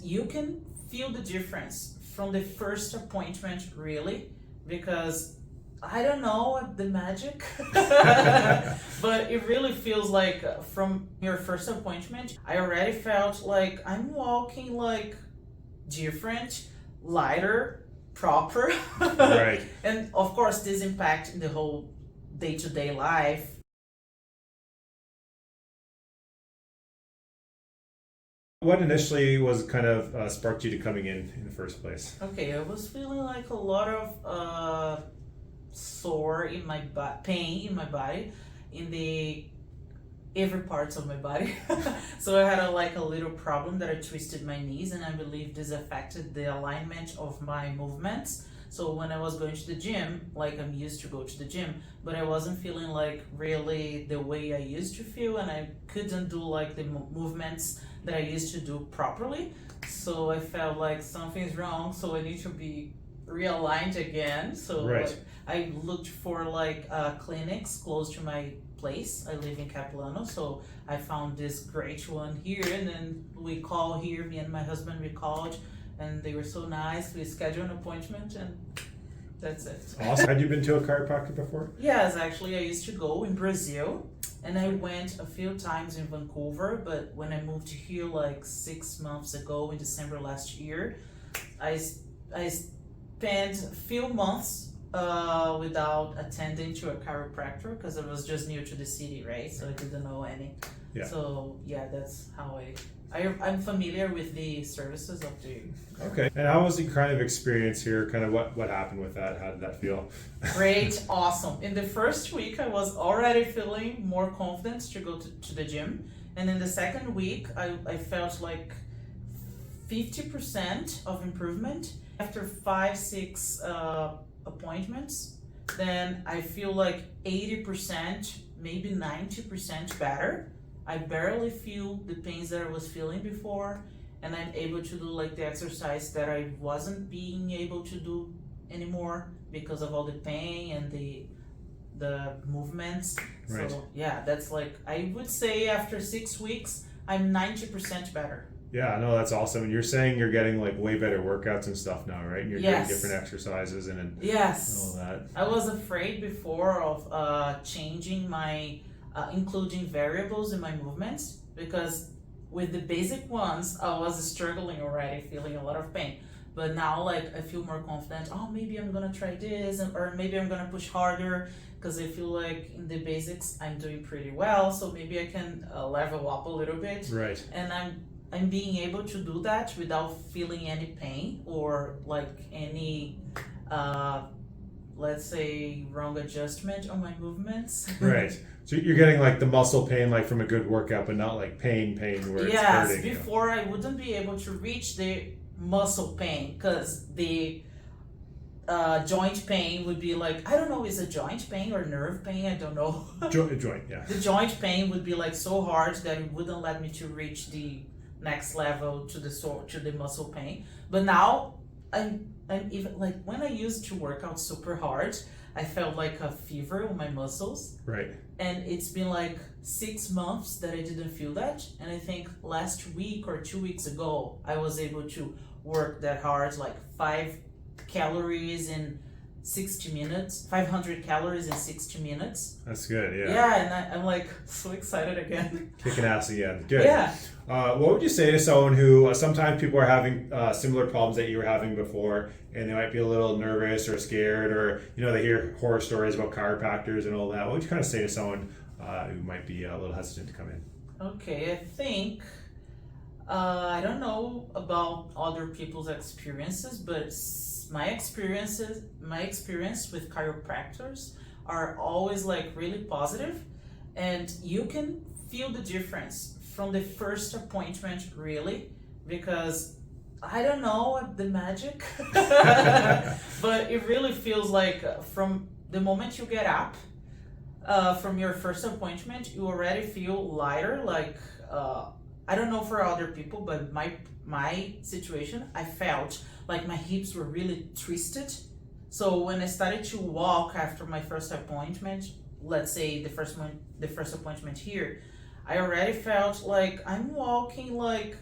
you can feel the difference from the first appointment, really, because I don't know the magic, but it really feels like from your first appointment, I already felt like I'm walking like different, lighter, proper. Right. And of course, this impact in the whole day-to-day life. What initially was kind of sparked you to coming in the first place? Okay, I was feeling like a lot of sore in my pain in my body, in the every parts of my body. So I had a little problem that I twisted my knees, and I believe this affected the alignment of my movements. So when I was going to the gym, like I'm used to go to the gym, but I wasn't feeling like really the way I used to feel, and I couldn't do like the movements that I used to do properly. So I felt like something's wrong, so I need to be realigned again. So Right. like, I looked for clinics close to my place. I live in Capilano, so I found this great one here, and then we call here, me and my husband, we called, and they were so nice. We scheduled an appointment, and that's it. Awesome. Had you been to a chiropractor before? Yes, actually, I used to go in Brazil, and I went a few times in Vancouver, but when I moved here like 6 months ago in December last year, I spent a few months without attending to a chiropractor because I was just new to the city, right? So I didn't know any. Yeah. So yeah, that's how I'm familiar with the services of the. Okay. And how was the kind of experience here? Kind of what happened with that? How did that feel? Great, awesome. In the first week, I was already feeling more confident to go to the gym. And in the second week, I felt like 50% of improvement. After 5-6 appointments, then I feel like 80%, maybe 90% better. I barely feel the pains that I was feeling before, and I'm able to do like the exercise that I wasn't being able to do anymore because of all the pain and the movements. Right. So yeah, that's like, I would say after 6 weeks, I'm 90% better. Yeah, no, that's awesome. And you're saying you're getting like way better workouts and stuff now, right? And you're Yes. doing different exercises and Yes. all that. I was afraid before of changing my, including variables in my movements, because with the basic ones, I was struggling already, feeling a lot of pain. But now, like, I feel more confident. Oh, maybe I'm gonna try this, or maybe I'm gonna push harder, because I feel like in the basics I'm doing pretty well. So maybe I can level up a little bit. Right. And I'm being able to do that without feeling any pain or like any let's say wrong adjustment on my movements. Right. So you're getting like the muscle pain like from a good workout, but not like pain where it's Yes, hurting you. before I wouldn't be able to reach the muscle pain because the joint pain would be like, I don't know, is it joint pain or nerve pain? I don't know. Joint, yeah. The joint pain would be like so hard that it wouldn't let me to reach the next level to the muscle pain. But now I'm even like, when I used to work out super hard, I felt like a fever on my muscles. Right. And it's been like 6 months that I didn't feel that. And I think last week or 2 weeks ago, I was able to work that hard, like 500 calories in 60 minutes. That's good, yeah. Yeah, and I'm like so excited again. Kicking ass again. Good. Yeah. What would you say to someone who sometimes people are having similar problems that you were having before, and they might be a little nervous or scared, or they hear horror stories about chiropractors and all that? What would you kind of say to someone who might be a little hesitant to come in? Okay, I think I don't know about other people's experiences, but my experience with chiropractors are always like really positive, and you can feel the difference from the first appointment, really, because I don't know the magic, but it really feels like from the moment you get up from your first appointment, you already feel lighter. Like I don't know for other people, but my situation, I felt like my hips were really twisted. So when I started to walk after my first appointment, let's say the first appointment here, I already felt like I'm walking like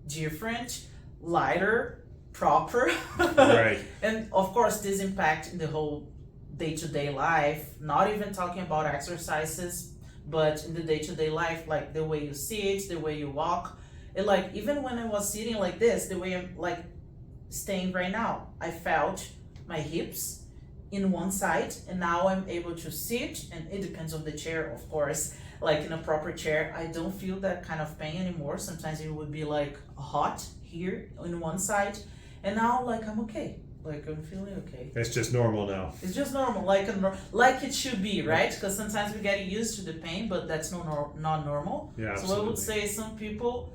different, lighter, proper. Right. And of course, this impact in the whole day-to-day life, not even talking about exercises, but in the day-to-day life, like the way you sit, the way you walk. And like, even when I was sitting like this, the way I'm like staying right now, I felt my hips in one side, and now I'm able to sit, and it depends on the chair, of course. Like in a proper chair, I don't feel that kind of pain anymore. Sometimes it would be like hot here on one side, and now like I'm okay. Like I'm feeling okay. It's just normal now. It's just normal, like like it should be, right? Because sometimes we get used to the pain, but that's not normal. Yeah, So absolutely. I would say some people,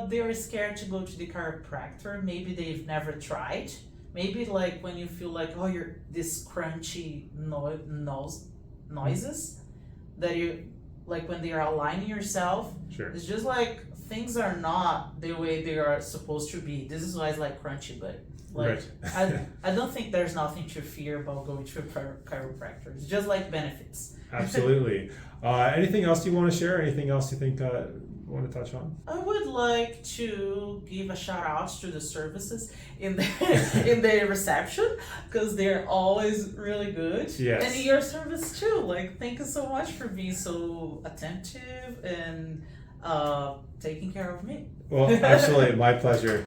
they're scared to go to the chiropractor. Maybe they've never tried. Maybe like when you feel like, oh, you're this crunchy noises that you like when they are aligning yourself. Sure. It's just like things are not the way they are supposed to be. This is why it's like crunchy, but like Right. I don't think there's nothing to fear about going to a chiropractor. It's just like benefits. Absolutely. Anything else you want to share? Anything else you think you want to touch on? I would like to give a shout out to the services in the in the reception, because they're always really good. Yes. And your service too. Like, thank you so much for being so attentive and taking care of me. Well, absolutely. My pleasure.